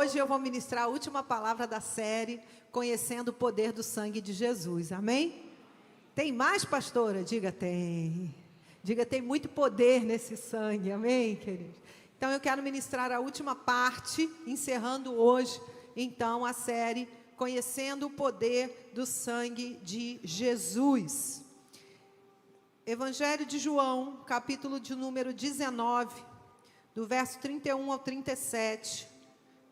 hoje eu vou ministrar a última palavra da série, Conhecendo o Poder do Sangue de Jesus, amém? Tem mais, pastora? Diga, tem. Diga, tem muito poder nesse sangue, amém, queridos? Então eu quero ministrar a última parte, encerrando hoje, então, a série Conhecendo o Poder do Sangue de Jesus. Evangelho de João, capítulo de número 19, do verso 31 ao 37,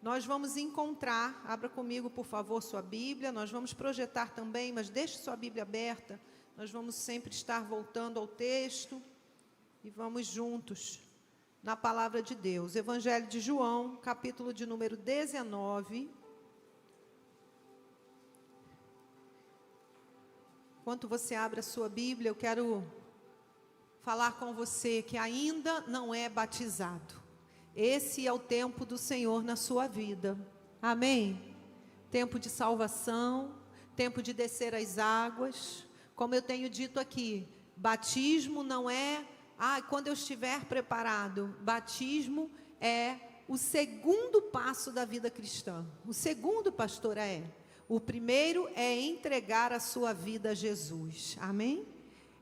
nós vamos encontrar, abra comigo por favor sua Bíblia, nós vamos projetar também, mas deixe sua Bíblia aberta, nós vamos sempre estar voltando ao texto, e vamos juntos na palavra de Deus. Evangelho de João, capítulo de número 19, enquanto você abre a sua Bíblia, eu quero falar com você que ainda não é batizado. Esse é o tempo do Senhor na sua vida, amém? Tempo de salvação, tempo de descer as águas. Como eu tenho dito aqui, batismo não é, quando eu estiver preparado. Batismo é o segundo passo da vida cristã. O segundo, pastora, o primeiro é entregar a sua vida a Jesus, amém?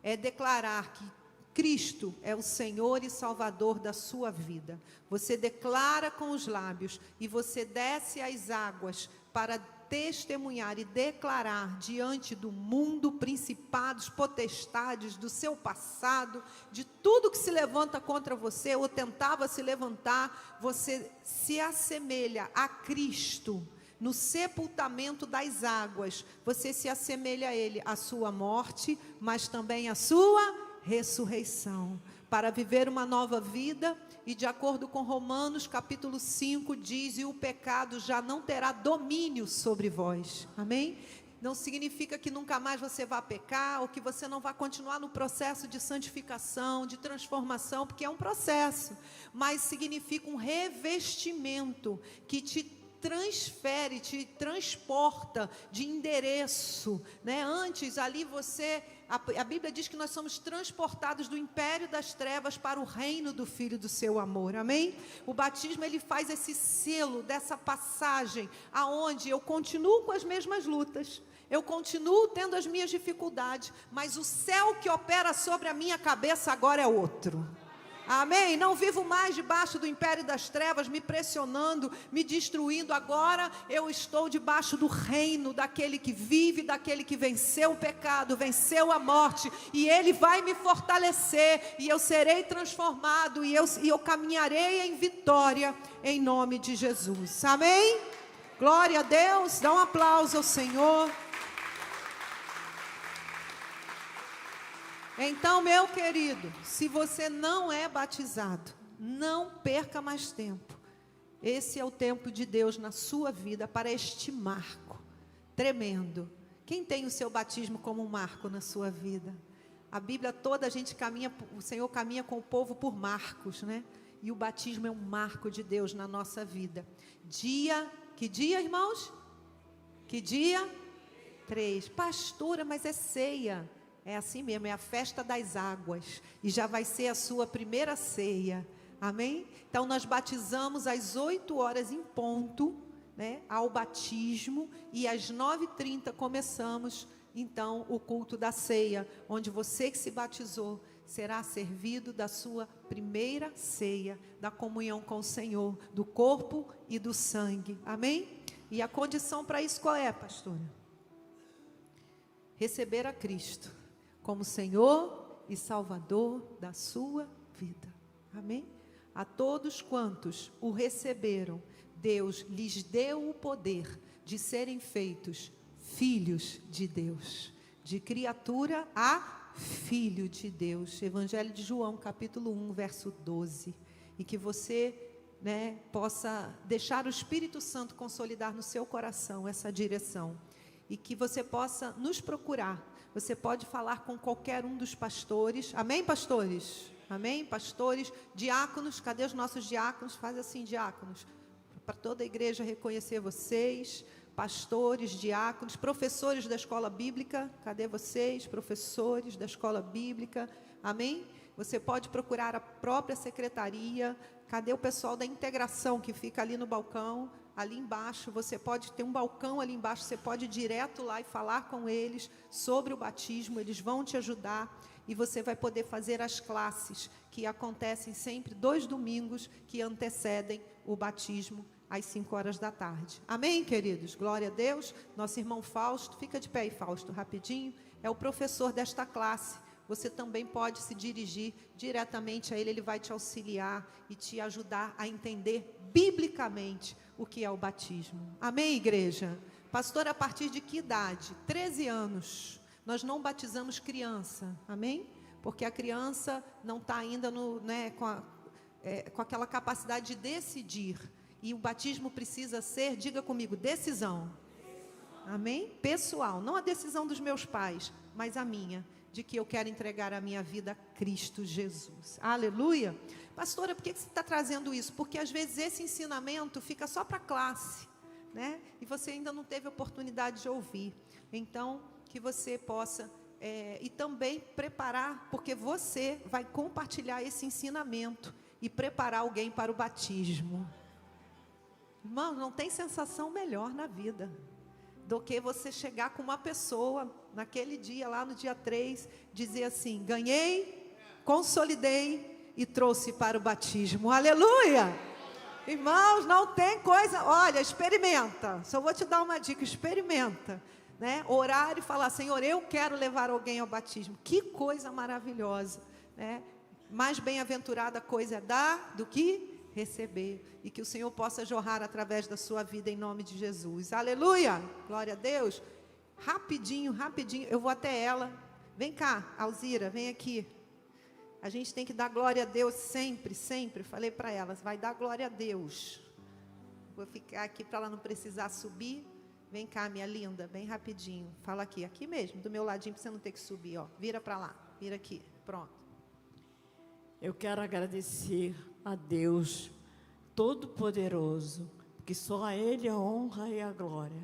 É declarar que Cristo é o Senhor e Salvador da sua vida. Você declara com os lábios e você desce às águas para testemunhar e declarar diante do mundo, principados, potestades, do seu passado, de tudo que se levanta contra você ou tentava se levantar. Você se assemelha a Cristo no sepultamento das águas. Você se assemelha a Ele, a sua morte, mas também a sua ressurreição, para viver uma nova vida. E de acordo com Romanos capítulo 5 diz, e o pecado já não terá domínio sobre vós, amém? Não significa que nunca mais você vá pecar, ou que você não vai continuar no processo de santificação, de transformação, porque é um processo, mas significa um revestimento que te transfere, te transporta de endereço, né? Antes ali você, a Bíblia diz que nós somos transportados do império das trevas para o reino do Filho do seu amor, amém? O batismo, ele faz esse selo dessa passagem, aonde eu continuo com as mesmas lutas, eu continuo tendo as minhas dificuldades, mas o céu que opera sobre a minha cabeça agora é outro. Amém? Não vivo mais debaixo do império das trevas, me pressionando, me destruindo. Agora eu estou debaixo do reino daquele que vive, daquele que venceu o pecado, venceu a morte. E Ele vai me fortalecer, e eu serei transformado, e eu caminharei em vitória, em nome de Jesus. Amém? Glória a Deus, dá um aplauso ao Senhor. Então, meu querido, se você não é batizado, não perca mais tempo. Esse é o tempo de Deus na sua vida para este marco tremendo. Quem tem o seu batismo como um marco na sua vida? A Bíblia toda, a gente caminha, o Senhor caminha com o povo por marcos, né? E o batismo é um marco de Deus na nossa vida. Que dia, irmãos? Que dia? 3. Pastora, mas é ceia. É assim mesmo, é a festa das águas, e já vai ser a sua primeira ceia, amém? Então nós batizamos às 8 horas em ponto, né, ao batismo, e às 9h30 começamos, então, o culto da ceia, onde você que se batizou, será servido da sua primeira ceia, da comunhão com o Senhor, do corpo e do sangue, amém? E a condição para isso qual é, pastora? Receber a Cristo como Senhor e Salvador da sua vida, amém? A todos quantos o receberam, Deus lhes deu o poder de serem feitos filhos de Deus, de criatura a filho de Deus. Evangelho de João, capítulo 1, verso 12, e que você, né, possa deixar o Espírito Santo consolidar no seu coração essa direção, e que você possa nos procurar. Você pode falar com qualquer um dos pastores, amém, pastores? Amém, pastores, diáconos, cadê os nossos diáconos? Faz assim, diáconos, para toda a igreja reconhecer vocês, pastores, diáconos, professores da escola bíblica, cadê vocês, professores da escola bíblica, amém? Você pode procurar a própria secretaria, cadê o pessoal da integração que fica ali no balcão? ali embaixo, você pode ter um balcão ali embaixo, você pode ir direto lá e falar com eles sobre o batismo, eles vão te ajudar e você vai poder fazer as classes que acontecem sempre 2 domingos que antecedem o batismo às 5 horas da tarde. Amém, queridos? Glória a Deus. Nosso irmão Fausto, fica de pé aí, Fausto, rapidinho, é o professor desta classe. Você também pode se dirigir diretamente a ele, ele vai te auxiliar e te ajudar a entender biblicamente o que é o batismo. Amém, igreja? Pastor, a partir de que idade? 13 anos. Nós não batizamos criança, amém? Porque a criança não está ainda com aquela capacidade de decidir. E o batismo precisa ser, diga comigo, decisão. Amém? Pessoal, não a decisão dos meus pais, mas a minha, de que eu quero entregar a minha vida a Cristo Jesus. Aleluia! Pastora, por que você está trazendo isso? Porque às vezes esse ensinamento fica só para a classe, né? E você ainda não teve oportunidade de ouvir. Então, que você possa, e também preparar, porque você vai compartilhar esse ensinamento e preparar alguém para o batismo. Irmão, não tem sensação melhor na vida do que você chegar com uma pessoa naquele dia, lá no dia 3, dizer assim: ganhei, consolidei e trouxe para o batismo. Aleluia! Irmãos, não tem coisa, olha, experimenta, só vou te dar uma dica, experimenta, né? Orar e falar: Senhor, eu quero levar alguém ao batismo. Que coisa maravilhosa, né? Mais bem-aventurada coisa é dar do que receber, e que o Senhor possa jorrar através da sua vida em nome de Jesus. Aleluia, glória a Deus. Rapidinho, eu vou até ela. Vem cá, Alzira, vem aqui. A gente tem que dar glória a Deus sempre, sempre. Falei para ela, vai dar glória a Deus. Vou ficar aqui para ela não precisar subir. Vem cá, minha linda, bem rapidinho. Fala aqui mesmo, do meu ladinho, para você não ter que subir, ó. Vira para lá, vira aqui, pronto. Eu quero agradecer a Deus Todo-Poderoso, porque só a Ele a honra e a glória.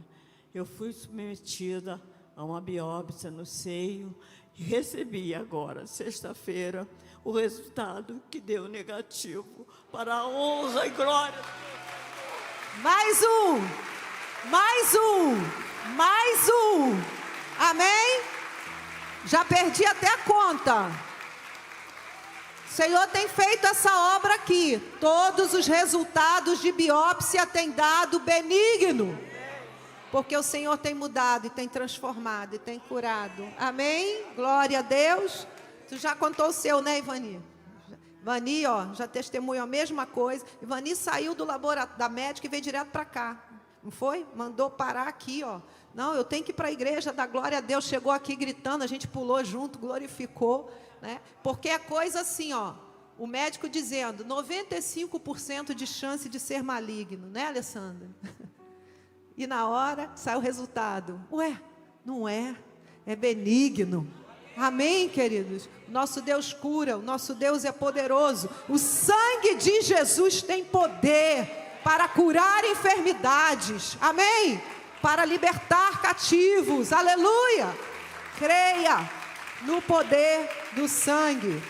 Eu fui submetida a uma biópsia no seio e recebi agora, sexta-feira, o resultado que deu negativo, para a honra e glória. Mais um, amém? Já perdi até a conta. O Senhor tem feito essa obra aqui. Todos os resultados de biópsia têm dado benigno. Porque o Senhor tem mudado e tem transformado e tem curado. Amém? Glória a Deus. Tu já contou o seu, né, Ivani? Ivani, ó, já testemunhou a mesma coisa. Ivani saiu do laboratório da médica e veio direto para cá. Não foi? Mandou parar aqui, ó. Não, eu tenho que ir para a igreja dar glória a Deus. Chegou aqui gritando, a gente pulou junto, glorificou. Né? Porque é coisa assim, ó, o médico dizendo 95% de chance de ser maligno, né, Alessandra? E na hora sai o resultado. Ué, não é, é benigno. Amém, queridos? Nosso Deus cura, o nosso Deus é poderoso. O sangue de Jesus tem poder para curar enfermidades. Amém? Para libertar cativos. Aleluia! Creia no poder do sangue.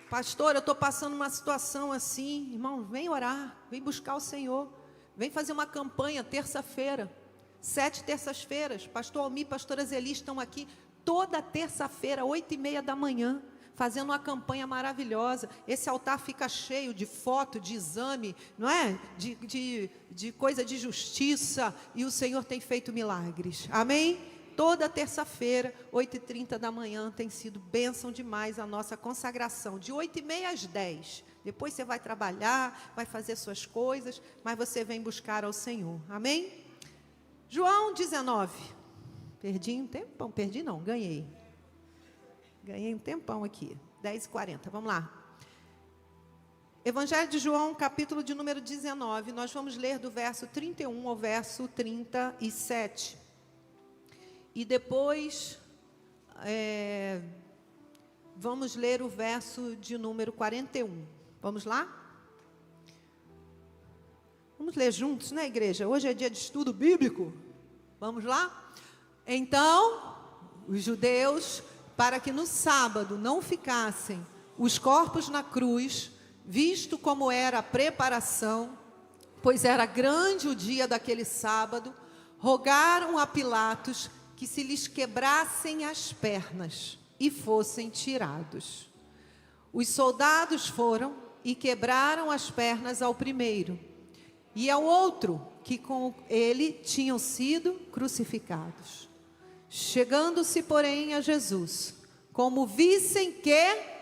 Pastor, eu estou passando uma situação assim. Irmão, vem orar, vem buscar o Senhor. Vem fazer uma campanha terça-feira, 7 terças-feiras. Pastor Almi, pastora Zeli estão aqui toda terça-feira, 8h30 da manhã, fazendo uma campanha maravilhosa. Esse altar fica cheio de foto, de exame, não é? De coisa de justiça, e o Senhor tem feito milagres. Amém? Toda terça-feira, 8h30 da manhã, tem sido bênção demais a nossa consagração, de 8h30 às 10. Depois você vai trabalhar, vai fazer suas coisas, mas você vem buscar ao Senhor. Amém? João 19. Perdi um tempão, ganhei. Ganhei um tempão aqui, 10h40, vamos lá. Evangelho de João, capítulo de número 19, nós vamos ler do verso 31 ao verso 37. E depois, vamos ler o verso de número 41. Vamos lá? Vamos ler juntos, né, igreja? Hoje é dia de estudo bíblico. Vamos lá? Então, os judeus, para que no sábado não ficassem os corpos na cruz, visto como era a preparação, pois era grande o dia daquele sábado, rogaram a Pilatos que se lhes quebrassem as pernas e fossem tirados. Os soldados foram e quebraram as pernas ao primeiro e ao outro, que com ele tinham sido crucificados. Chegando-se, porém, a Jesus, como vissem que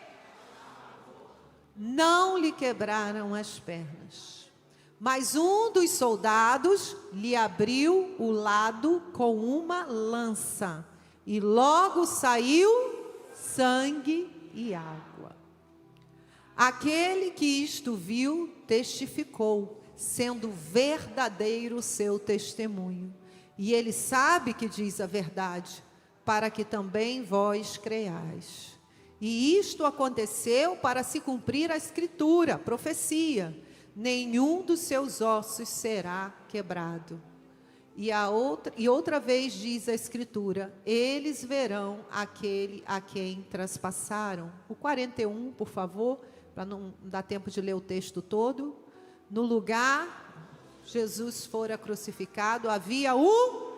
não lhe quebraram as pernas, mas um dos soldados lhe abriu o lado com uma lança, e logo saiu sangue e água. Aquele que isto viu testificou, sendo verdadeiro o seu testemunho. E ele sabe que diz a verdade, para que também vós creiais. E isto aconteceu para se cumprir a escritura, a profecia: nenhum dos seus ossos será quebrado. E outra vez diz a escritura: eles verão aquele a quem traspassaram. O 41, por favor, para não dar tempo de ler o texto todo. No lugar, Jesus fora crucificado, havia um,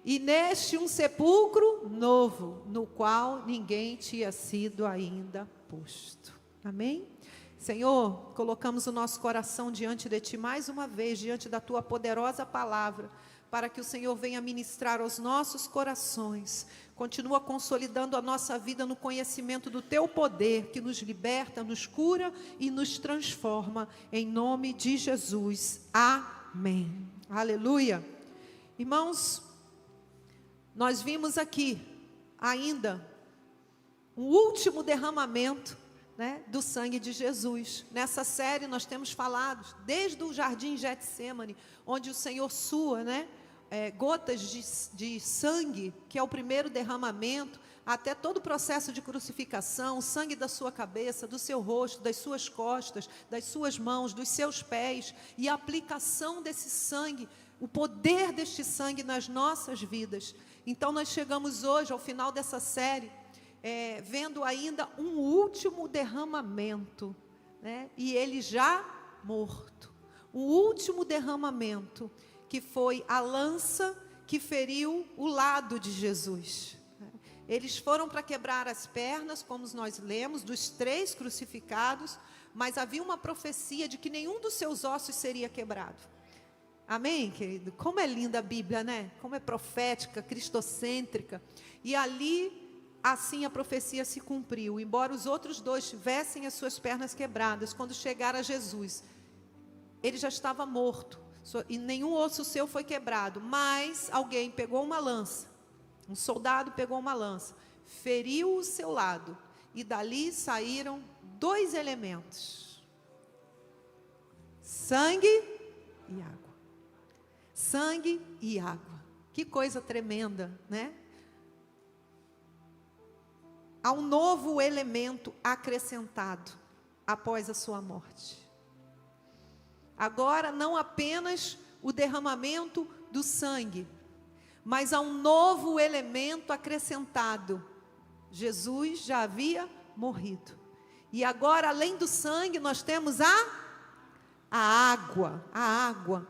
e neste um sepulcro novo, no qual ninguém tinha sido ainda posto. Amém? Senhor, colocamos o nosso coração diante de Ti mais uma vez, diante da Tua poderosa palavra, para que o Senhor venha ministrar aos nossos corações. Continua consolidando a nossa vida no conhecimento do Teu poder, que nos liberta, nos cura e nos transforma, em nome de Jesus. Amém. Aleluia. Irmãos, nós vimos aqui ainda um último derramamento, do sangue de Jesus. Nessa série nós temos falado desde o jardim Getsêmani, onde o Senhor sua, gotas de sangue, que é o primeiro derramamento, até todo o processo de crucificação, o sangue da sua cabeça, do seu rosto, das suas costas, das suas mãos, dos seus pés, e a aplicação desse sangue, o poder deste sangue nas nossas vidas. Então nós chegamos hoje ao final dessa série, vendo ainda um último derramamento, e ele já morto. O último derramamento, que foi a lança que feriu o lado de Jesus. Eles foram para quebrar as pernas, como nós lemos, dos 3 crucificados, mas havia uma profecia de que nenhum dos seus ossos seria quebrado. Amém, querido? Como é linda a Bíblia, Como é profética, cristocêntrica. E ali, assim a profecia se cumpriu. Embora os outros 2 tivessem as suas pernas quebradas, quando chegaram a Jesus, ele já estava morto, e nenhum osso seu foi quebrado. Mas alguém pegou uma lança, um soldado pegou uma lança, feriu o seu lado, e dali saíram 2 elementos: sangue e água. Sangue e água. Que coisa tremenda, Há um novo elemento acrescentado após a sua morte. Agora, não apenas o derramamento do sangue, mas há um novo elemento acrescentado. Jesus já havia morrido. E agora, além do sangue, nós temos a água. A água.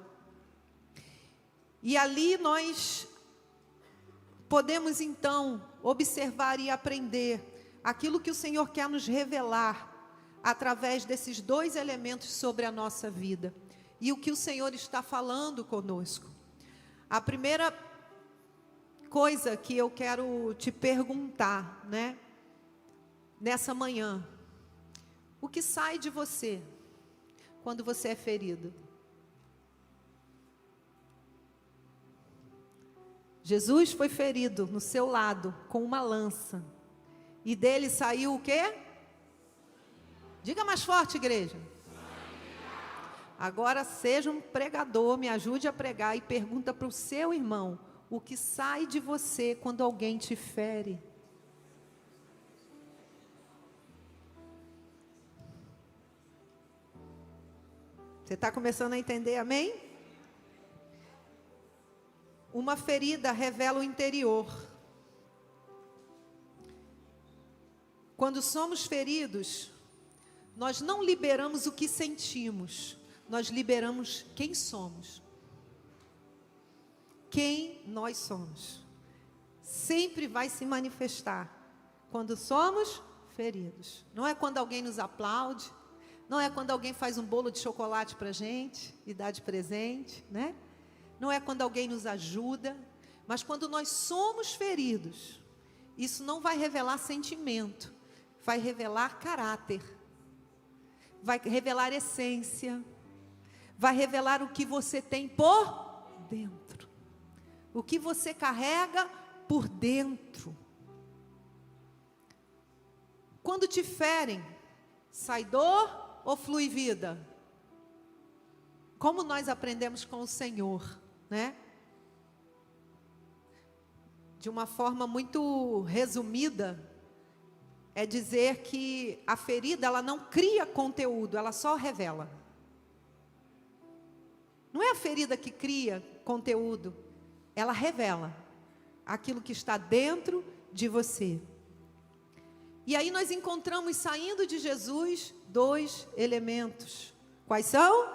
E ali nós podemos então observar e aprender aquilo que o Senhor quer nos revelar através desses 2 elementos sobre a nossa vida, e o que o Senhor está falando conosco. A primeira coisa que eu quero te perguntar, nessa manhã: o que sai de você quando você é ferido? Jesus foi ferido no seu lado com uma lança, e dele saiu o quê? Diga mais forte, igreja. Agora seja um pregador, me ajude a pregar e pergunta para o seu irmão: o que sai de você quando alguém te fere? Você está começando a entender, amém? Uma ferida revela o interior. Quando somos feridos, nós não liberamos o que sentimos, nós liberamos quem somos. Quem nós somos. Sempre vai se manifestar quando somos feridos. Não é quando alguém nos aplaude, não é quando alguém faz um bolo de chocolate para a gente e dá de presente, né? Não é quando alguém nos ajuda, mas quando nós somos feridos, isso não vai revelar sentimento, vai revelar caráter, vai revelar essência, vai revelar o que você tem por dentro, o que você carrega por dentro. Quando te ferem, sai dor ou flui vida? Como nós aprendemos com o Senhor, né? De uma forma muito resumida, é dizer que a ferida, ela não cria conteúdo, ela só revela. Não é a ferida que cria conteúdo, ela revela aquilo que está dentro de você. E aí nós encontramos, saindo de Jesus, 2 elementos. Quais são?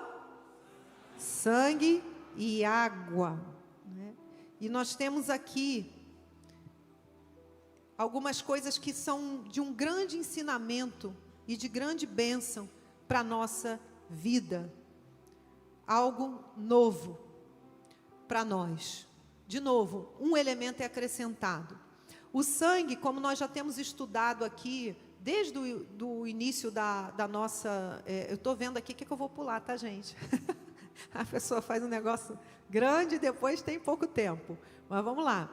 Sangue e água, né? E nós temos aqui algumas coisas que são de um grande ensinamento e de grande bênção para a nossa vida. Algo novo para nós. De novo, um elemento é acrescentado. O sangue, como nós já temos estudado aqui, desde o início da nossa... eu estou vendo aqui o que eu vou pular, tá, gente? A pessoa faz um negócio grande e depois tem pouco tempo. Mas vamos lá.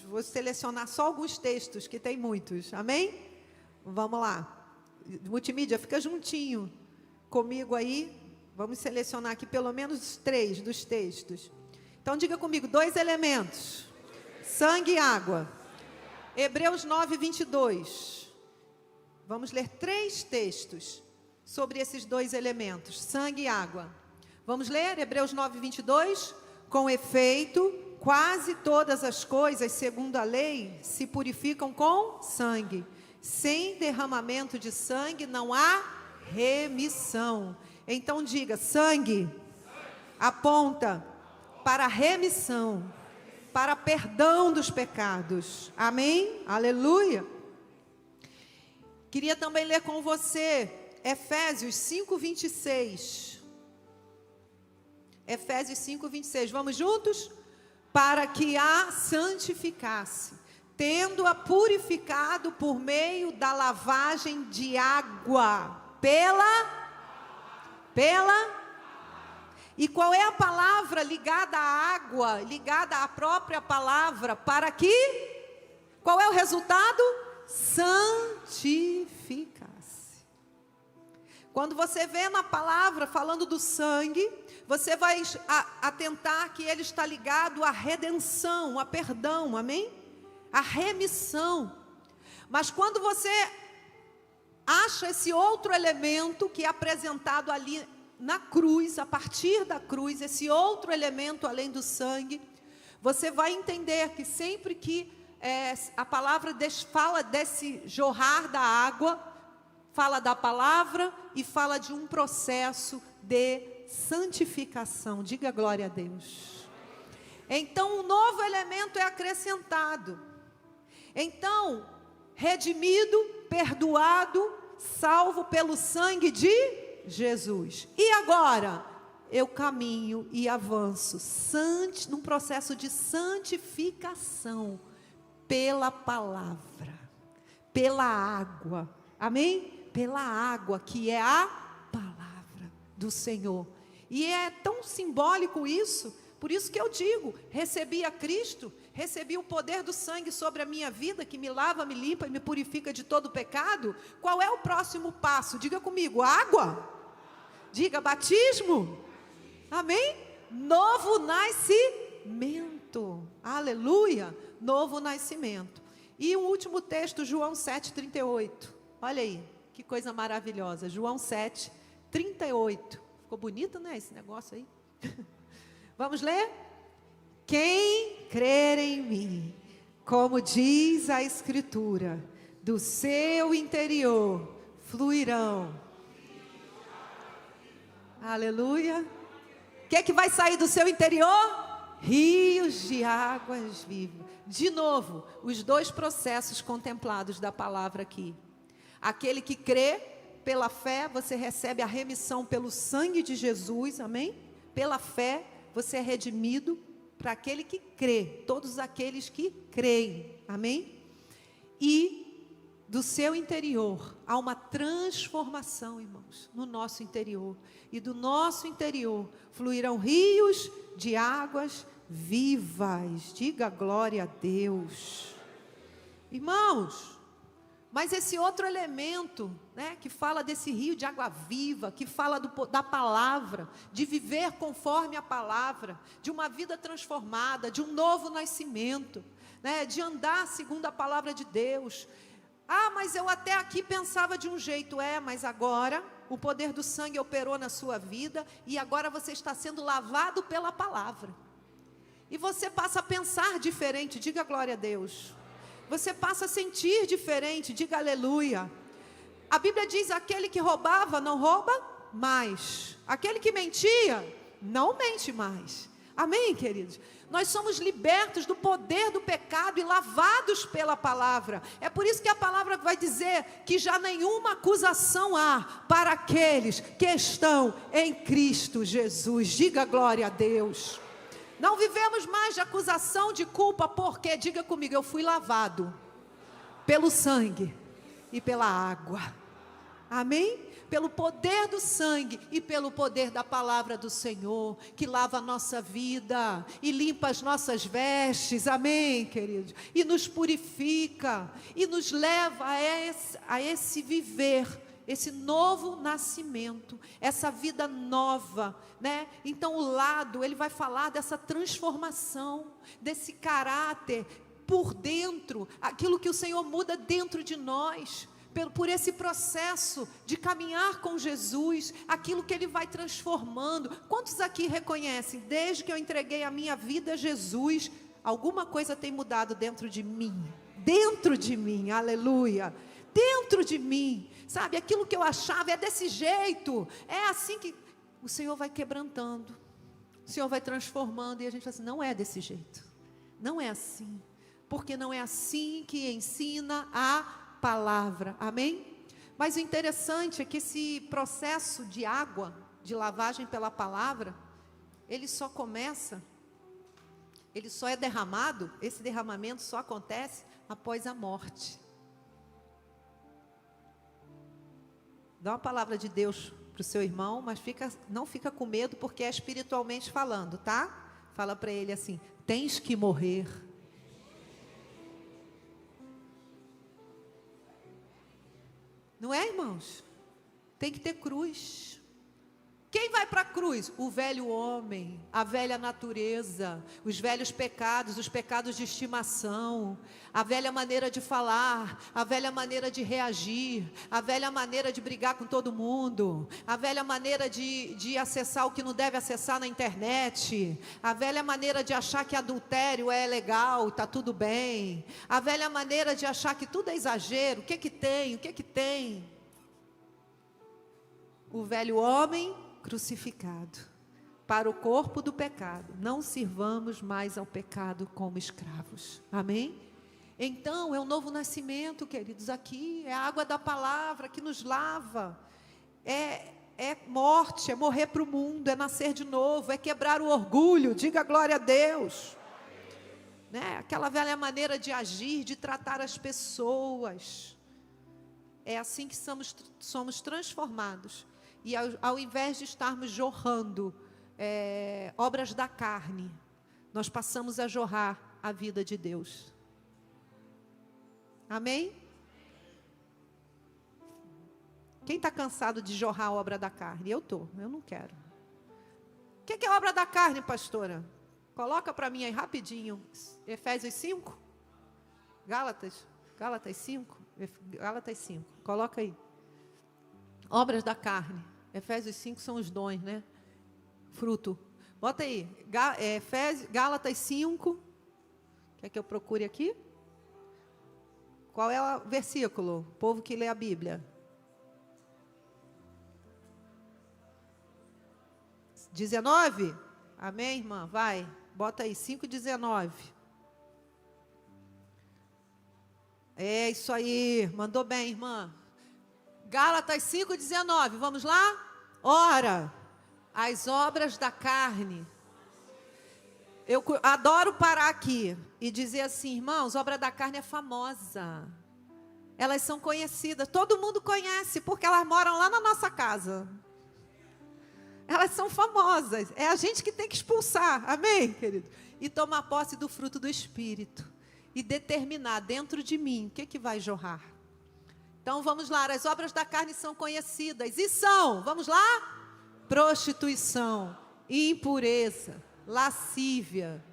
Vou selecionar só alguns textos, que tem muitos. Amém? Vamos lá. Multimídia, fica juntinho comigo aí. Vamos selecionar aqui pelo menos 3 dos textos. Então, diga comigo, 2 elementos. Sangue e água. Hebreus 9, 22. Vamos ler 3 textos sobre esses 2 elementos, sangue e água. Vamos ler Hebreus 9, 22. Com efeito, quase todas as coisas, segundo a lei, se purificam com sangue. Sem derramamento de sangue não há remissão. Então diga, sangue aponta para remissão, para perdão dos pecados. Amém? Aleluia. Queria também ler com você Efésios 5, 26. Efésios 5, 26. Vamos juntos? Para que a santificasse, tendo-a purificado por meio da lavagem de água, E qual é a palavra ligada à água, ligada à própria palavra, para que? Qual é o resultado? Santificasse. Quando você vê na palavra falando do sangue, você vai atentar que ele está ligado à redenção, a perdão, amém? A remissão. Mas quando você acha esse outro elemento que é apresentado ali na cruz, a partir da cruz, esse outro elemento além do sangue, você vai entender que sempre que a palavra fala desse jorrar da água, fala da palavra e fala de um processo de santificação. Diga glória a Deus. Então, um novo elemento é acrescentado. Então, redimido, perdoado, salvo pelo sangue de Jesus. E agora, eu caminho e avanço num processo de santificação pela palavra, pela água. Amém? Pela água, que é a palavra do Senhor. E é tão simbólico isso, por isso que eu digo, recebi a Cristo, recebi o poder do sangue sobre a minha vida, que me lava, me limpa e me purifica de todo pecado. Qual é o próximo passo? Diga comigo, água. Diga, batismo. Amém? Novo nascimento. Aleluia. Novo nascimento. E o último texto, João 7,38. Olha aí, que coisa maravilhosa. João 7,38. Ficou bonito, né, esse negócio aí? Vamos ler? Quem crer em mim, Como diz a Escritura, do seu interior fluirão. Aleluia. O que é que vai sair do seu interior? Rios de águas vivas. De novo, os dois processos contemplados da palavra aqui. Aquele que crê, pela fé, você recebe a remissão pelo sangue de Jesus, amém? Pela fé, você é redimido para aquele que crê, todos aqueles que creem, amém? E do seu interior, há uma transformação, irmãos, no nosso interior. E do nosso interior fluirão rios de águas vivas. Diga glória a Deus. Irmãos, mas esse outro elemento, né, que fala desse rio de água viva, que fala da palavra, de viver conforme a palavra, de uma vida transformada, de um novo nascimento, né, de andar segundo a palavra de Deus. Ah, mas eu até aqui pensava de um jeito. Mas agora o poder do sangue operou na sua vida e agora você está sendo lavado pela palavra. E você passa a pensar diferente, diga glória a Deus. Você passa a sentir diferente, diga aleluia. A Bíblia diz, aquele que roubava, não rouba mais. Aquele que mentia, não mente mais. Amém, queridos? Nós somos libertos do poder do pecado e lavados pela palavra. É por isso que a palavra vai dizer que já nenhuma acusação há para aqueles que estão em Cristo Jesus. Diga glória a Deus. Não vivemos mais de acusação, de culpa, porque, diga comigo, eu fui lavado pelo sangue e pela água. Amém? Pelo poder do sangue e pelo poder da palavra do Senhor, que lava a nossa vida e limpa as nossas vestes, amém, queridos? E nos purifica e nos leva a esse viver, esse novo nascimento, essa vida nova, né? Então o lado, ele vai falar dessa transformação, desse caráter por dentro, aquilo que o Senhor muda dentro de nós, por esse processo de caminhar com Jesus, aquilo que Ele vai transformando. Quantos aqui reconhecem, desde que eu entreguei a minha vida a Jesus, alguma coisa tem mudado dentro de mim, aleluia, dentro de mim, sabe, aquilo que eu achava é desse jeito, é assim que o Senhor vai quebrantando, o Senhor vai transformando, e a gente fala assim, não é desse jeito, não é assim, porque não é assim que ensina a palavra, amém? Mas o interessante é que esse processo de água, de lavagem pela palavra, ele só é derramado, esse derramamento só acontece após a morte. Dá uma palavra de Deus para o seu irmão, mas não fica com medo, porque é espiritualmente falando, tá? Fala para ele assim, tens que morrer. Não é, irmãos? Tem que ter cruz. Quem vai para a cruz? O velho homem, a velha natureza, os velhos pecados, os pecados de estimação, a velha maneira de falar, a velha maneira de reagir, a velha maneira de brigar com todo mundo, a velha maneira de acessar o que não deve acessar na internet, a velha maneira de achar que adultério é legal, está tudo bem, a velha maneira de achar que tudo é exagero, o que que tem? O velho homem crucificado, para o corpo do pecado, não sirvamos mais ao pecado como escravos, amém? Então, é um novo nascimento, queridos, aqui, é a água da palavra que nos lava, é morte, é morrer para o mundo, é nascer de novo, é quebrar o orgulho, diga glória a Deus, né? Aquela velha maneira de agir, de tratar as pessoas, é assim que somos transformados. E ao invés de estarmos jorrando obras da carne, nós passamos a jorrar a vida de Deus. Amém? Quem está cansado de jorrar a obra da carne? Eu não quero. O que é obra da carne, pastora? Coloca para mim aí rapidinho, Efésios 5? Gálatas 5? Gálatas 5, coloca aí. Obras da carne, Efésios 5 são os dons, né? Fruto, bota aí, Gálatas 5, quer que eu procure aqui? Qual é o versículo? O povo que lê a Bíblia. 19? Amém, irmã? Vai, bota aí, 5:19. É isso aí, mandou bem, irmã. Gálatas 5:19, vamos lá? Ora, as obras da carne. Eu adoro parar aqui e dizer assim, irmãos, obra da carne é famosa. Elas são conhecidas, todo mundo conhece, porque elas moram lá na nossa casa. Elas são famosas, é a gente que tem que expulsar, amém, querido? E tomar posse do fruto do Espírito. E determinar dentro de mim o que vai jorrar. Então vamos lá, as obras da carne são conhecidas. E são, vamos lá? Prostituição, impureza, lascívia,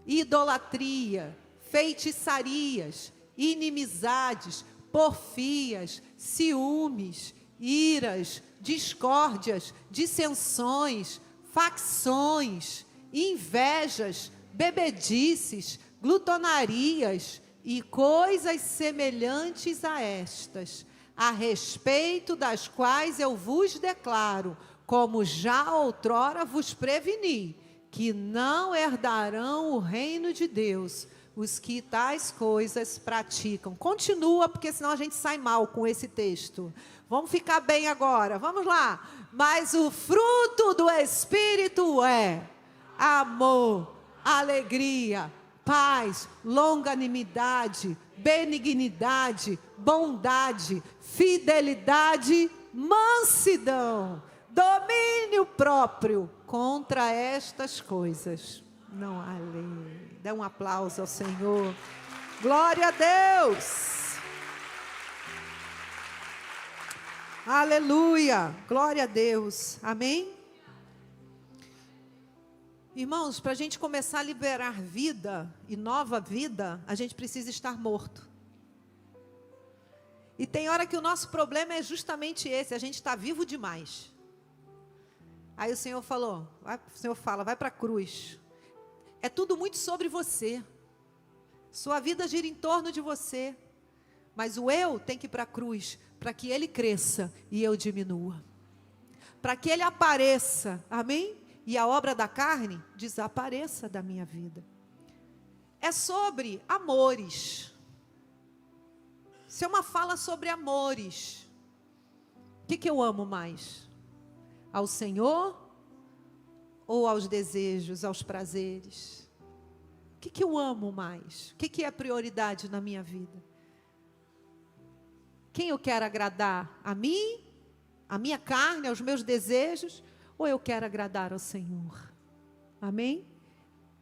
idolatria, feitiçarias, inimizades, porfias, ciúmes, iras, discórdias, dissensões, facções, invejas, bebedices, glutonarias e coisas semelhantes a estas, a respeito das quais eu vos declaro, como já outrora vos preveni, que não herdarão o reino de Deus os que tais coisas praticam. Continua, porque senão a gente sai mal com esse texto. Vamos ficar bem agora, vamos lá. Mas o fruto do Espírito é amor, alegria, paz, longanimidade, benignidade, bondade, fidelidade, mansidão, domínio próprio. Contra estas coisas não há lei. Dá um aplauso ao Senhor. Glória a Deus. Aleluia. Glória a Deus. Amém? Irmãos, para a gente começar a liberar vida e nova vida, a gente precisa estar morto. E tem hora que o nosso problema é justamente esse, a gente está vivo demais. Aí o Senhor falou, o Senhor fala, vai para a cruz. É tudo muito sobre você. Sua vida gira em torno de você. Mas o eu tem que ir para a cruz, para que ele cresça e eu diminua. Para que ele apareça, amém? E a obra da carne desapareça da minha vida. É sobre amores. Isso é uma fala sobre amores. O que eu amo mais? Ao Senhor ou aos desejos, aos prazeres? O que eu amo mais? O que é prioridade na minha vida? Quem eu quero agradar? A mim? A minha carne, aos meus desejos? Ou eu quero agradar ao Senhor? Amém?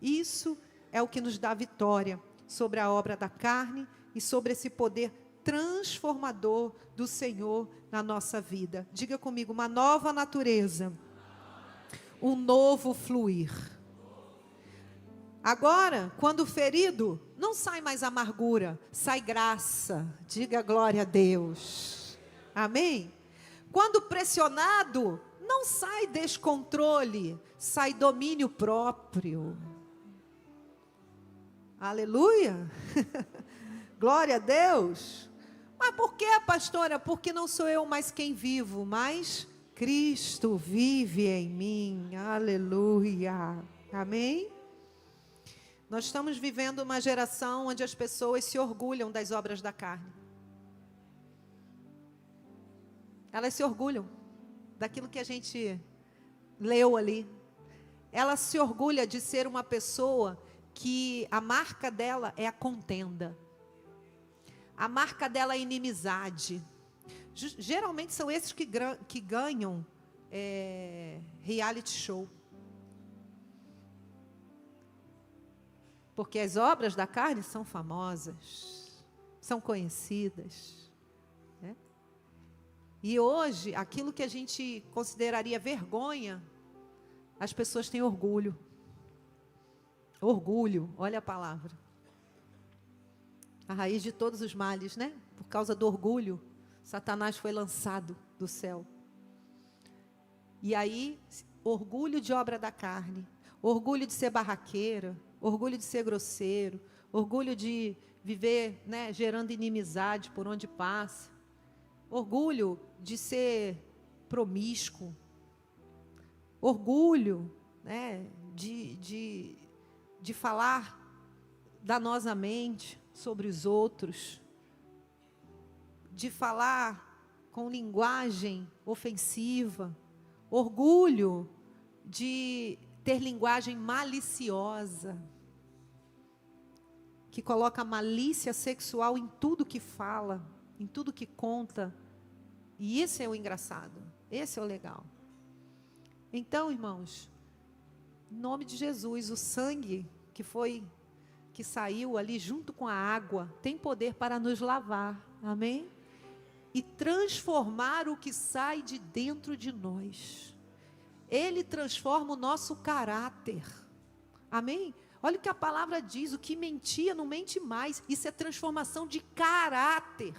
Isso é o que nos dá vitória sobre a obra da carne e sobre esse poder transformador do Senhor na nossa vida. Diga comigo, uma nova natureza, um novo fluir. Agora, quando ferido, não sai mais amargura, sai graça. Diga glória a Deus. Amém? Quando pressionado, não sai descontrole, sai domínio próprio. Aleluia! Glória a Deus! Mas por que, pastora? Porque não sou eu mais quem vivo, mas Cristo vive em mim. Aleluia! Amém? Nós estamos vivendo uma geração onde as pessoas se orgulham das obras da carne. Elas se orgulham daquilo que a gente leu ali. Ela se orgulha de ser uma pessoa que a marca dela é a contenda. A marca dela é a inimizade. Geralmente são esses que ganham reality show. Porque as obras da carne são famosas, são conhecidas. Né? E hoje, aquilo que a gente consideraria vergonha, as pessoas têm orgulho. Orgulho, olha a palavra. A raiz de todos os males, né? Por causa do orgulho, Satanás foi lançado do céu. E aí, orgulho de obra da carne, orgulho de ser barraqueira, orgulho de ser grosseiro, orgulho de viver, né, gerando inimizade por onde passa. Orgulho de ser promíscuo. Orgulho, né, de falar danosamente sobre os outros. De falar com linguagem ofensiva. Orgulho de ter linguagem maliciosa, que coloca malícia sexual em tudo que fala, em tudo que conta. E esse é o engraçado, esse é o legal. Então, irmãos, em nome de Jesus, o sangue que saiu ali junto com a água, tem poder para nos lavar, amém? E transformar o que sai de dentro de nós. Ele transforma o nosso caráter. Amém? Olha o que a palavra diz, o que mentia não mente mais. Isso é transformação de caráter.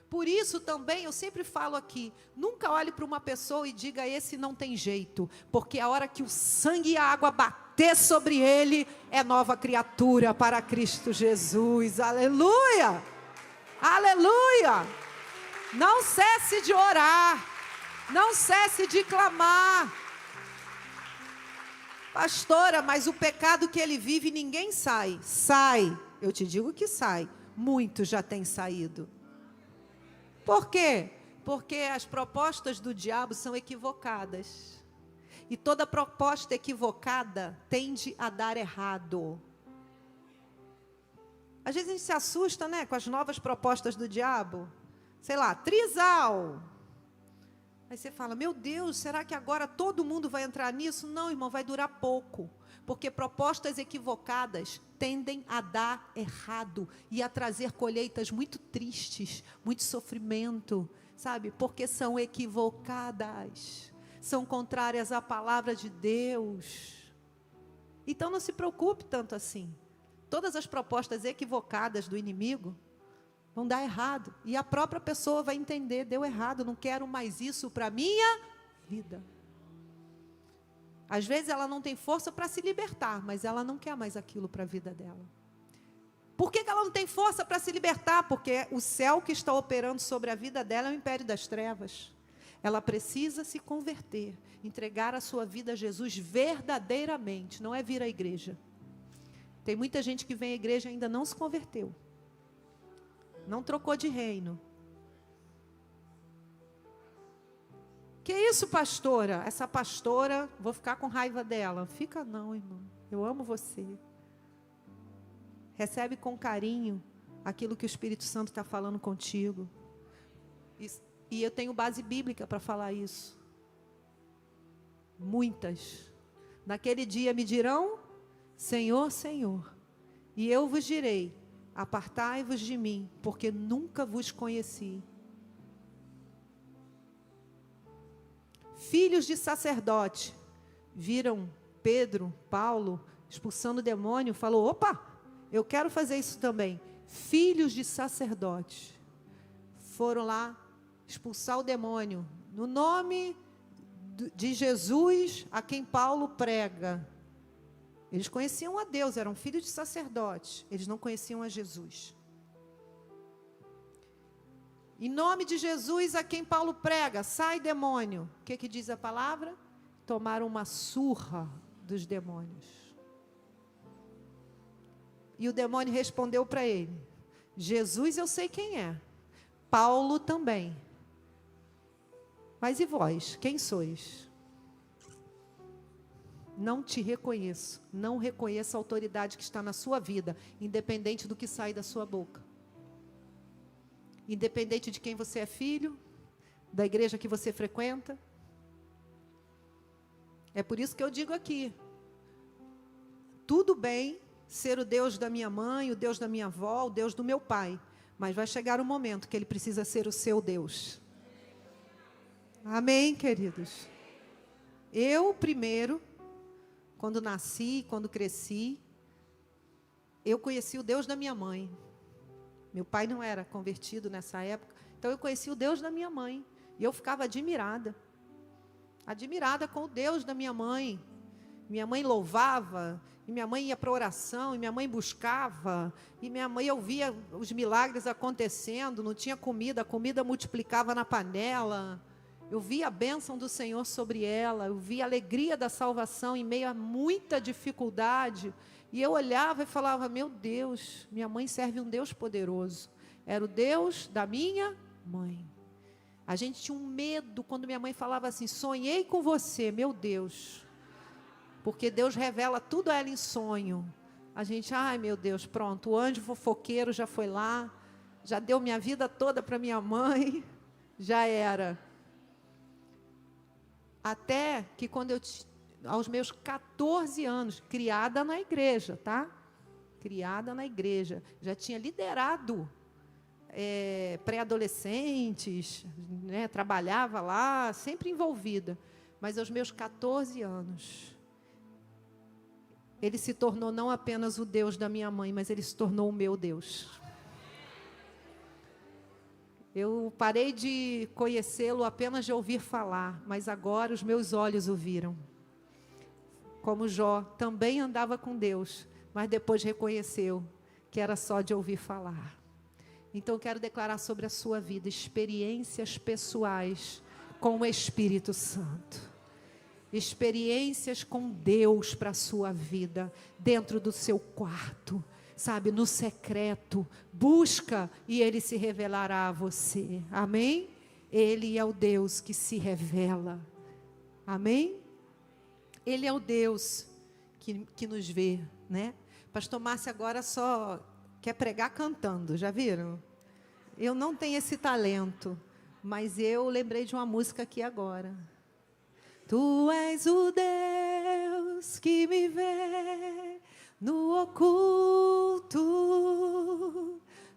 Por isso também, eu sempre falo aqui, nunca olhe para uma pessoa e diga, esse não tem jeito. Porque a hora que o sangue e a água bater sobre ele, é nova criatura para Cristo Jesus. Aleluia! Aleluia! Não cesse de orar. Não cesse de clamar. Pastora, mas o pecado que ele vive, ninguém sai. Sai. Eu te digo que sai. Muitos já têm saído. Por quê? Porque as propostas do diabo são equivocadas. E toda proposta equivocada tende a dar errado. Às vezes a gente se assusta, né, com as novas propostas do diabo. Sei lá, trisal. Aí você fala, meu Deus, será que agora todo mundo vai entrar nisso? Não, irmão, vai durar pouco. Porque propostas equivocadas tendem a dar errado e a trazer colheitas muito tristes, muito sofrimento, sabe? Porque são equivocadas, são contrárias à palavra de Deus. Então não se preocupe tanto assim. Todas as propostas equivocadas do inimigo vão dar errado. E a própria pessoa vai entender, deu errado, não quero mais isso para a minha vida. Às vezes ela não tem força para se libertar, mas ela não quer mais aquilo para a vida dela. Por que ela não tem força para se libertar? Porque o céu que está operando sobre a vida dela é o império das trevas. Ela precisa se converter, entregar a sua vida a Jesus verdadeiramente, não é vir à igreja. Tem muita gente que vem à igreja e ainda não se converteu. Não trocou de reino. Que isso, pastora? Essa pastora, vou ficar com raiva dela. Fica não, irmão. Eu amo você. Recebe com carinho aquilo que o Espírito Santo está falando contigo. E eu tenho base bíblica para falar isso. Muitas. Naquele dia me dirão, Senhor, Senhor. E eu vos direi, apartai-vos de mim, porque nunca vos conheci. Filhos de sacerdote viram Pedro, Paulo, expulsando o demônio, falou, opa, eu quero fazer isso também. Filhos de sacerdote foram lá expulsar o demônio, no nome de Jesus, a quem Paulo prega. Eles conheciam a Deus, eram filhos de sacerdotes, eles não conheciam a Jesus. Em nome de Jesus, a quem Paulo prega, sai demônio. O que diz a palavra? Tomaram uma surra dos demônios. E o demônio respondeu para ele, Jesus eu sei quem é, Paulo também. Mas e vós, quem sois? Não te reconheço, não reconheço a autoridade que está na sua vida, independente do que sai da sua boca. Independente de quem você é filho, da igreja que você frequenta. É por isso que eu digo aqui, tudo bem ser o Deus da minha mãe, o Deus da minha avó, o Deus do meu pai, mas vai chegar um momento que ele precisa ser o seu Deus. Amém, queridos? Eu primeiro, quando nasci, quando cresci, eu conheci o Deus da minha mãe. Meu pai não era convertido nessa época, então eu conheci o Deus da minha mãe. E eu ficava admirada com o Deus da minha mãe. Minha mãe louvava, e minha mãe ia para oração, e minha mãe buscava, e minha mãe, eu via os milagres acontecendo, não tinha comida, a comida multiplicava na panela. Eu via a bênção do Senhor sobre ela, eu via a alegria da salvação em meio a muita dificuldade. E eu olhava e falava, meu Deus, minha mãe serve um Deus poderoso. Era o Deus da minha mãe. A gente tinha um medo quando minha mãe falava assim, sonhei com você, meu Deus. Porque Deus revela tudo a ela em sonho. A gente, ai meu Deus, pronto, o anjo fofoqueiro já foi lá, já deu minha vida toda para minha mãe, já era. Até que quando eu, aos meus 14 anos, criada na igreja, tá? Criada na igreja, já tinha liderado pré-adolescentes, né? Trabalhava lá, sempre envolvida. Mas aos meus 14 anos, ele se tornou não apenas o Deus da minha mãe, mas ele se tornou o meu Deus. Eu parei de conhecê-lo apenas de ouvir falar, mas agora os meus olhos o viram. Como Jó, também andava com Deus, mas depois reconheceu que era só de ouvir falar. Então eu quero declarar sobre a sua vida experiências pessoais com o Espírito Santo. Experiências com Deus para a sua vida, dentro do seu quarto, sabe, no secreto. Busca e Ele se revelará a você. Amém? Ele é o Deus que se revela. Amém? Ele é o Deus que nos vê, né? Pastor Márcio agora só quer pregar cantando, já viram? Eu não tenho esse talento, mas eu lembrei de uma música aqui agora. Tu és o Deus que me vê no oculto.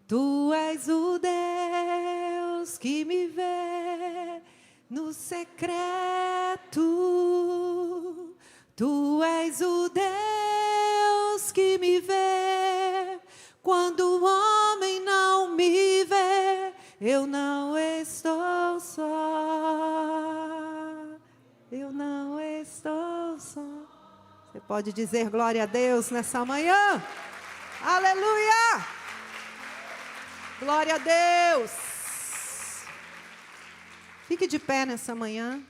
Tu és o Deus que me vê no secreto. Tu és o Deus que me vê quando o homem não me vê. Eu não estou só. Eu não estou só. Você pode dizer glória a Deus nessa manhã? Aleluia! Glória a Deus! Fique de pé nessa manhã.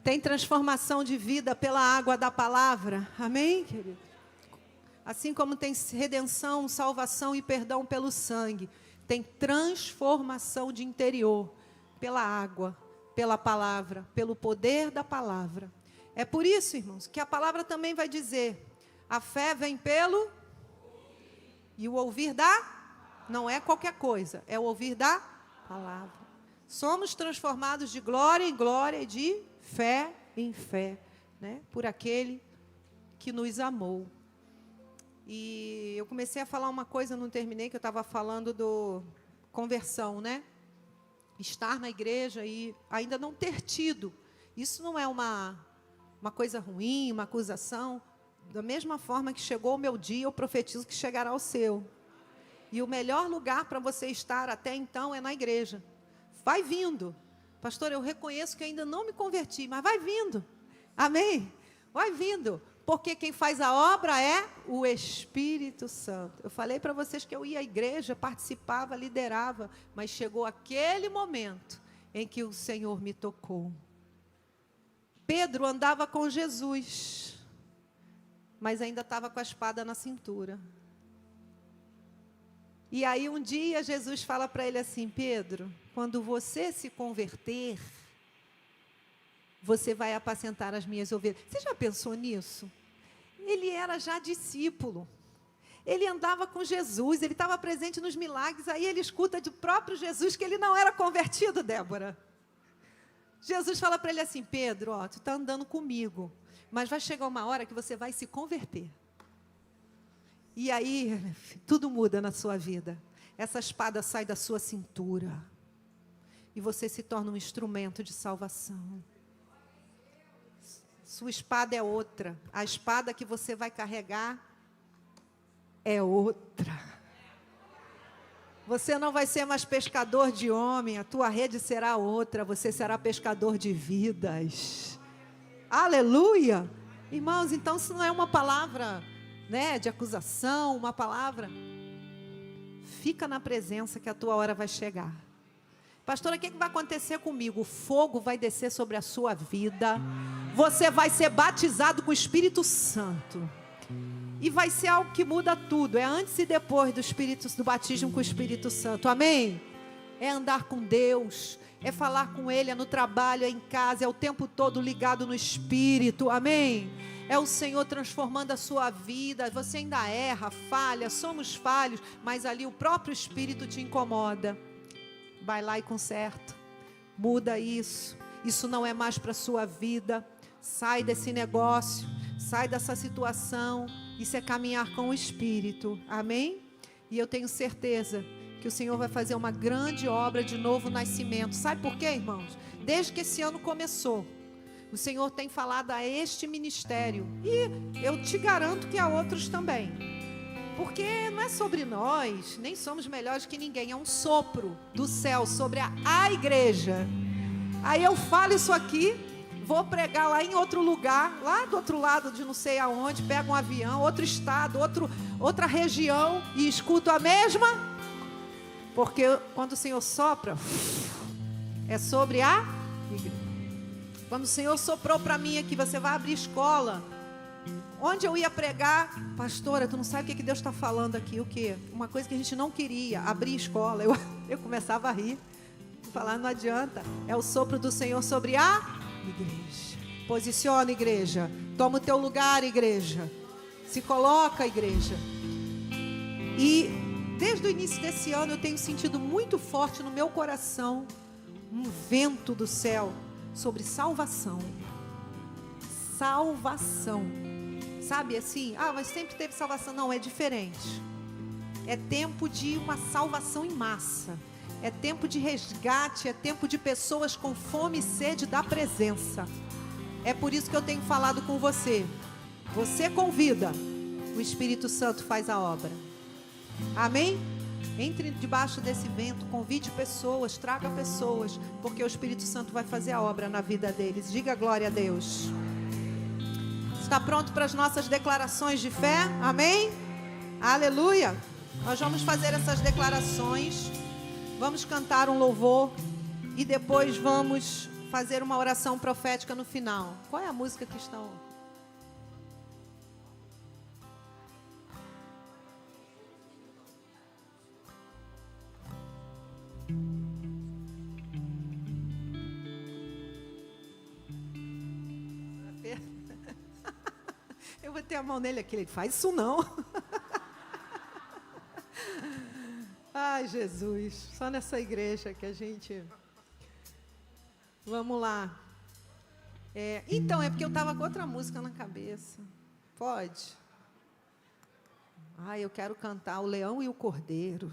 Tem transformação de vida pela água da palavra. Amém, querido? Assim como tem redenção, salvação e perdão pelo sangue, tem transformação de interior pela água, pela palavra, pelo poder da palavra. É por isso, irmãos, que a palavra também vai dizer, a fé vem pelo e o ouvir não é qualquer coisa, é o ouvir da palavra. Somos transformados de glória em glória e de fé em fé, né? Por aquele que nos amou. E eu comecei a falar uma coisa, não terminei, que eu estava falando do conversão, né? Estar na igreja e ainda não ter tido. Isso não é uma coisa ruim, uma acusação. Da mesma forma que chegou o meu dia, eu profetizo que chegará o seu. E o melhor lugar para você estar até então é na igreja. Vai vindo. Pastor, eu reconheço que ainda não me converti, mas vai vindo. Amém? Vai vindo. Porque quem faz a obra é o Espírito Santo. Eu falei para vocês que eu ia à igreja, participava, liderava, mas chegou aquele momento em que o Senhor me tocou. Pedro andava com Jesus, mas ainda estava com a espada na cintura. E aí um dia Jesus fala para ele assim, Pedro, quando você se converter, você vai apacentar as minhas ovelhas. Você já pensou nisso? Ele era já discípulo. Ele andava com Jesus, ele estava presente nos milagres. Aí ele escuta do próprio Jesus que ele não era convertido, Débora. Jesus fala para ele assim, Pedro, ó, tu está andando comigo, mas vai chegar uma hora que você vai se converter. E aí, tudo muda na sua vida. Essa espada sai da sua cintura. E você se torna um instrumento de salvação. Sua espada é outra. A espada que você vai carregar é outra. Você não vai ser mais pescador de homem, a tua rede será outra, você será pescador de vidas. Aleluia! Irmãos, então isso não é uma palavra, né, de acusação, uma palavra. Fica na presença que a tua hora vai chegar. Pastora, o que vai acontecer comigo? O fogo vai descer sobre a sua vida. Você vai ser batizado com o Espírito Santo. E vai ser algo que muda tudo. É antes e depois do batismo com o Espírito Santo. Amém? É andar com Deus. É falar com Ele, é no trabalho, é em casa, é o tempo todo ligado no Espírito. Amém? É o Senhor transformando a sua vida. Você ainda erra, falha, somos falhos, mas ali o próprio Espírito te incomoda. Vai lá e conserta. Muda isso. Isso não é mais para a sua vida. Sai desse negócio. Sai dessa situação. Isso é caminhar com o Espírito. Amém? E eu tenho certeza que o Senhor vai fazer uma grande obra de novo nascimento. Sabe por quê, irmãos? Desde que esse ano começou, o Senhor tem falado a este ministério. E eu te garanto que a outros também. Porque não é sobre nós, nem somos melhores que ninguém. É um sopro do céu sobre a igreja. Aí eu falo isso aqui, vou pregar lá em outro lugar, lá do outro lado de não sei aonde, pego um avião, outro estado, outra região e escuto a mesma. Porque quando o Senhor sopra, é sobre a igreja. Quando o Senhor soprou para mim aqui, você vai abrir escola. Onde eu ia pregar, pastora, tu não sabe o que Deus está falando aqui, o quê? Uma coisa que a gente não queria, abrir escola. Eu começava a rir, falar, não adianta, é o sopro do Senhor sobre a igreja. Posiciona, igreja, toma o teu lugar, igreja, se coloca, igreja. E desde o início desse ano eu tenho sentido muito forte no meu coração um vento do céu sobre salvação. Salvação. Sabe assim, mas sempre teve salvação. Não, é diferente. É tempo de uma salvação em massa. É tempo de resgate, é tempo de pessoas com fome e sede da presença. É por isso que eu tenho falado com você. Você convida, o Espírito Santo faz a obra. Amém? Entre debaixo desse vento, convide pessoas, traga pessoas, porque o Espírito Santo vai fazer a obra na vida deles. Diga glória a Deus. Está pronto para as nossas declarações de fé? Amém? Aleluia! Nós vamos fazer essas declarações, vamos cantar um louvor e depois vamos fazer uma oração profética no final. Qual é a música que estão? Eu vou ter a mão nele aqui, ele faz isso não. Ai, Jesus, só nessa igreja que a gente... Vamos lá. Então, é porque eu estava com outra música na cabeça. Pode? Eu quero cantar O Leão e o Cordeiro.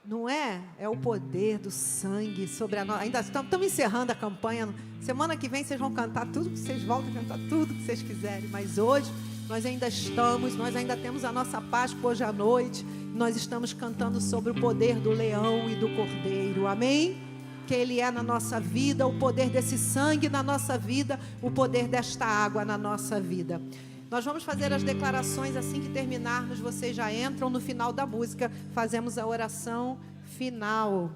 Não é? É o poder do sangue sobre a nossa... Ainda estamos encerrando a campanha. Semana que vem vocês vão cantar tudo que vocês voltam a cantar tudo que vocês quiserem. Mas hoje nós ainda temos a nossa Páscoa hoje à noite. Nós estamos cantando sobre o poder do leão e do cordeiro. Amém? Que ele é na nossa vida, o poder desse sangue na nossa vida, o poder desta água na nossa vida. Nós vamos fazer as declarações assim que terminarmos. Vocês já entram no final da música. Fazemos a oração final.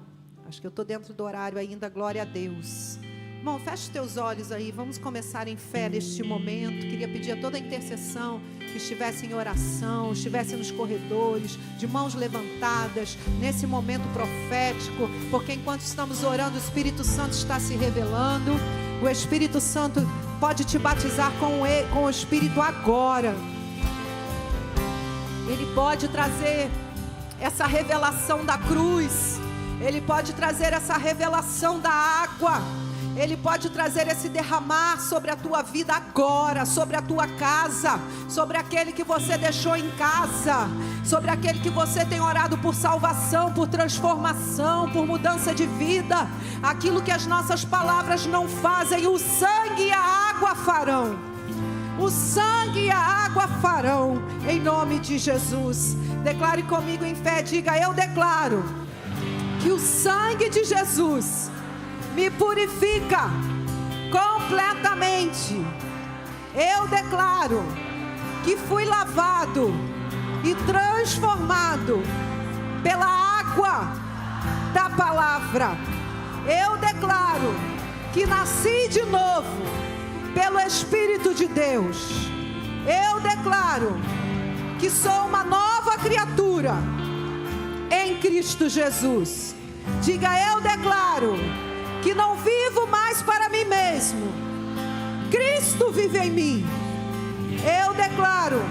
Acho que eu estou dentro do horário ainda. Glória a Deus. Irmão, feche os teus olhos aí. Vamos começar em fé neste momento. Queria pedir a toda a intercessão que estivesse em oração, estivesse nos corredores, de mãos levantadas, nesse momento profético. Porque enquanto estamos orando, o Espírito Santo está se revelando. O Espírito Santo pode te batizar com o Espírito agora. Ele pode trazer essa revelação da cruz. Ele pode trazer essa revelação da água. Ele pode trazer esse derramar sobre a tua vida agora, sobre a tua casa, sobre aquele que você deixou em casa, sobre aquele que você tem orado por salvação, por transformação, por mudança de vida. Aquilo que as nossas palavras não fazem, o sangue e a água farão. O sangue e a água farão, em nome de Jesus. Declare comigo em fé, diga: eu declaro que o sangue de Jesus me purifica completamente. Eu declaro que fui lavado e transformado pela água da palavra. Eu declaro que nasci de novo pelo Espírito de Deus. Eu declaro que sou uma nova criatura em Cristo Jesus. Diga: eu declaro que não vivo mais para mim mesmo, Cristo vive em mim. Eu declaro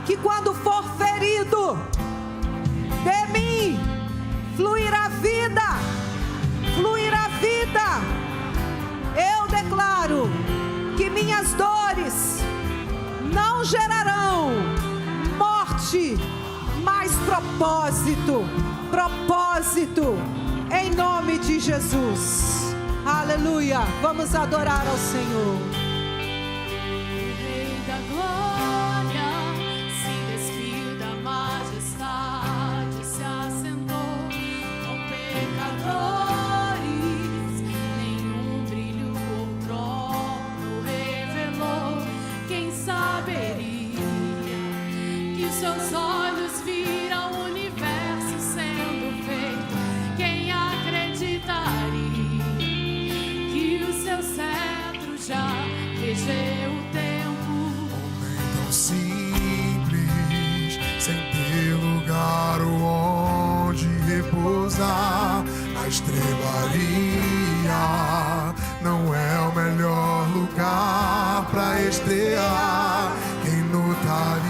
que quando for ferido, de mim fluirá vida, fluirá vida. Eu declaro que minhas dores não gerarão morte, mas propósito, propósito, em nome de Jesus. Aleluia. Vamos adorar ao Senhor. O Rei da Glória se despiu da majestade, se assentou com pecadores. Nenhum brilho ou trono revelou. Quem saberia que os seus olhos viram o universo sendo feito? Quem acreditaria que o seu cetro já regeu o tempo? Homem tão simples, sem ter lugar onde repousar. A estrebaria não é o melhor lugar para estrear. Quem notaria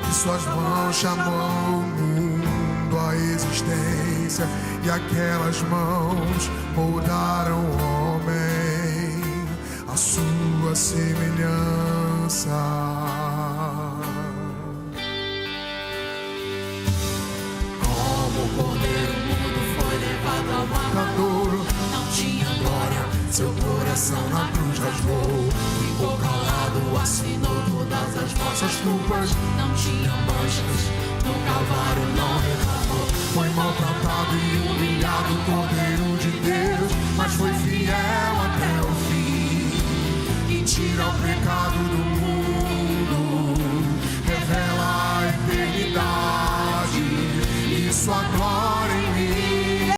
que suas mãos chamam o mundo à existência, e aquelas mãos moldaram o homem à sua semelhança. Como o cordeiro mudo foi levado ao matadouro, não tinha glória, seu coração na cruz rasgou. Ficou calado, assinou todas as vossas culpas. Não tinha manchas, no Calvário não reclamou. Foi maltratado e humilhado o Cordeiro de Deus, mas foi fiel até o fim, e tira o pecado do mundo.